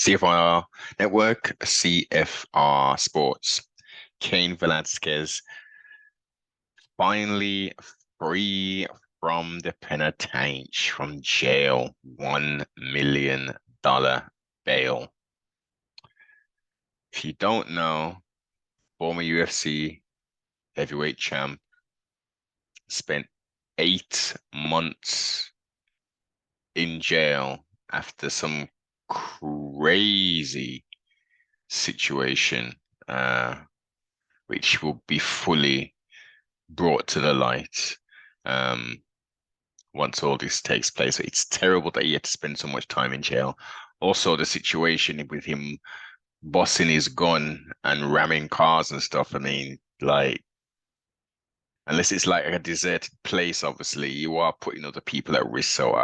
CFR Network, CFR Sports. Cain Velasquez finally free from the penitentiary, from jail, $1 million bail. If you don't know, former UFC heavyweight champ spent 8 months in jail after some crazy situation, which will be fully brought to the light once all this takes place. It's terrible that he had to spend so much time in jail. Also, the situation with him bossing his gun and ramming cars and stuff. I mean, like, unless it's like a deserted place, obviously, you are putting other people at risk. So,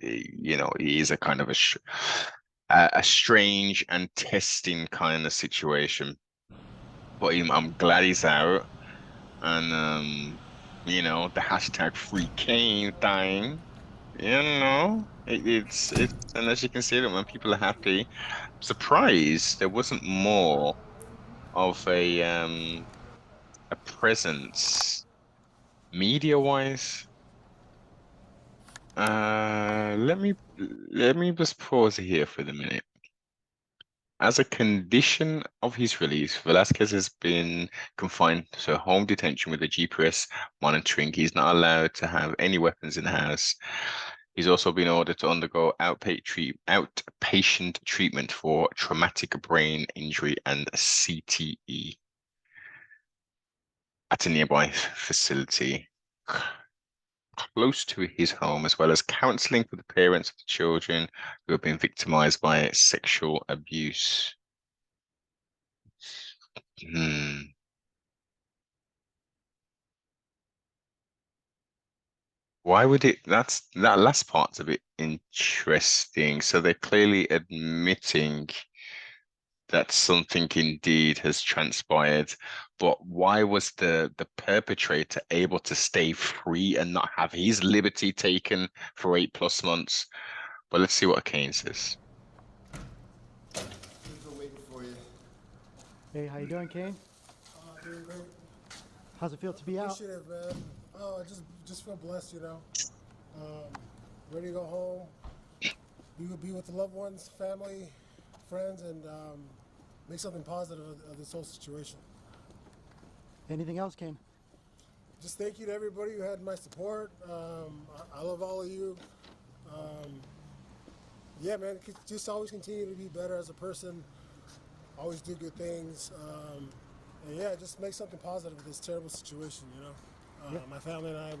he is a kind of a strange and testing kind of situation. But I'm glad he's out. And the hashtag free Kane thing, it's and as you can see that when people are happy, I'm surprised there wasn't more of a presence media wise. Let me just pause here for the minute. As a condition of his release, Velasquez has been confined to home detention with a GPS monitoring. He's not allowed to have any weapons in the house. He's also been ordered to undergo outpatient treatment for traumatic brain injury and CTE at a nearby facility close to his home, as well as counseling for the parents of the children who have been victimized by sexual abuse. Why would it? That last part's a bit interesting. So they're clearly admitting that something indeed has transpired, but why was the perpetrator able to stay free and not have his liberty taken for 8+ months? But let's see what Cain says. Waiting for you. Hey, how you doing, Cain? Doing great. How's it feel to be out? Appreciative, man. Oh, I just feel blessed, ready to go home, be with the loved ones, family, friends, and make something positive of this whole situation. Anything else, Cain? Just thank you to everybody who had my support. I love all of you. Yeah, man, just always continue to be better as a person. Always do good things. And yeah, just make something positive of this terrible situation, Yeah. My family and I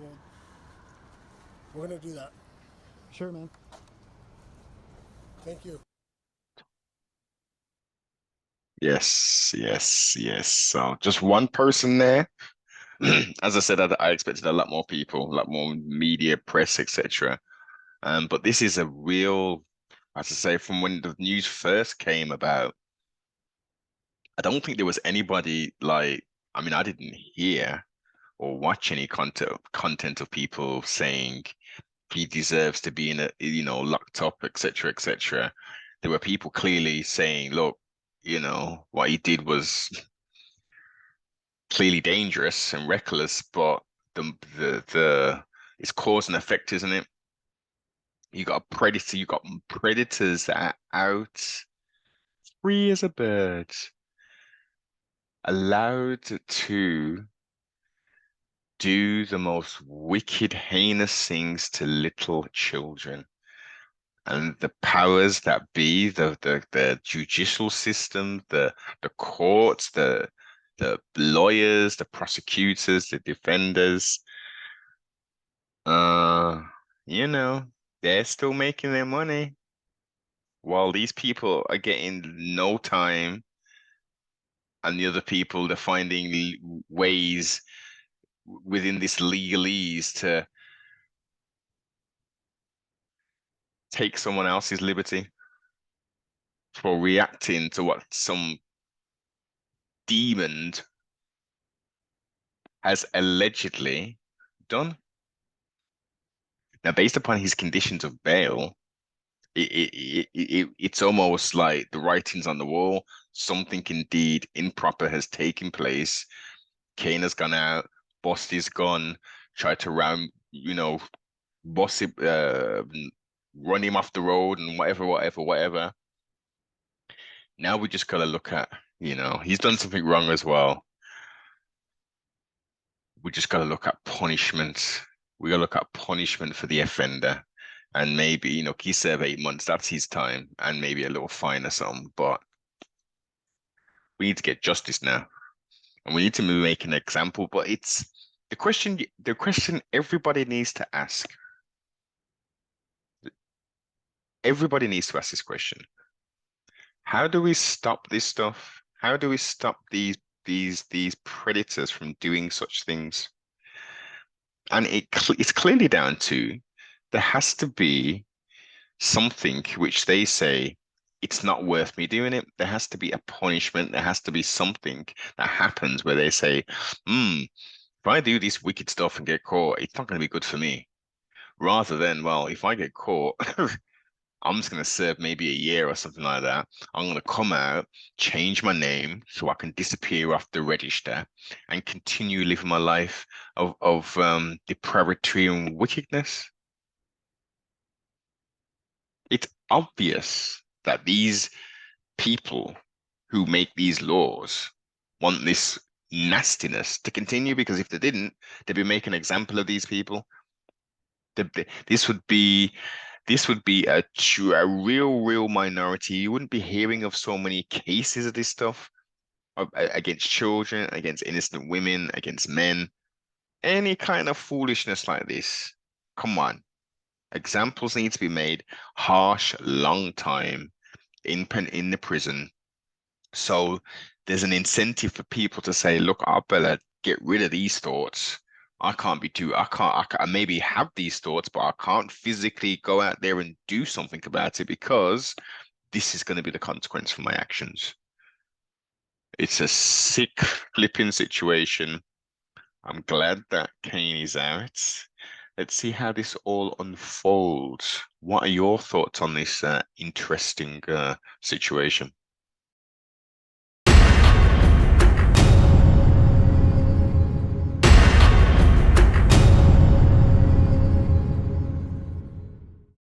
we're going to do that. Sure, man. Thank you. Yes, yes, yes. So just one person there. As I said, I expected a lot more people, a lot more media, press, etc. But this is a real, as I say, from when the news first came about, I don't think there was anybody like, I mean, I didn't hear or watch any content of people saying he deserves to be in locked up, etc., etc. There were people clearly saying, look, what he did was clearly dangerous and reckless, but the it's cause and effect, isn't it? You got a predator, you got predators that are out free as a bird, allowed to do the most wicked, heinous things to little children. And the powers that be, the judicial system, the courts, the lawyers, the prosecutors, the defenders, uh, you know, they're still making their money while these people are getting no time, and the other people they're finding ways within this legalese to take someone else's liberty for reacting to what some demon has allegedly done. Now, based upon his conditions of bail, It's almost like the writing's on the wall. Something indeed improper has taken place. Cain has gone out, Bosty's gone, tried to Bossy, run him off the road and whatever. Now we just gotta look at, he's done something wrong as well. We just gotta look at punishment. We gotta look at punishment for the offender. And maybe, he serve 8 months, that's his time, and maybe a little fine or something. But we need to get justice now. And we need to make an example. But it's the question everybody needs to ask. Everybody needs to ask this question. How do we stop this stuff? How do we stop these predators from doing such things? And it's clearly down to there has to be something which they say it's not worth me doing it. There has to be a punishment. There has to be something that happens where they say, if I do this wicked stuff and get caught, it's not going to be good for me. Rather than, well, if I get caught, I'm just going to serve maybe a year or something like that. I'm going to come out, change my name so I can disappear off the register and continue living my life of depravity and wickedness. It's obvious that these people who make these laws want this nastiness to continue, because if they didn't, they'd be making an example of these people. This would be a real minority. You wouldn't be hearing of so many cases of this stuff against children, against innocent women, against men. Any kind of foolishness like this. Come on. Examples need to be made. Harsh, long time in the prison. So there's an incentive for people to say, look, I better get rid of these thoughts. I maybe have these thoughts, but I can't physically go out there and do something about it because this is going to be the consequence for my actions. It's a sick flipping situation. I'm glad that Cain is out. Let's see how this all unfolds. What are your thoughts on this interesting situation?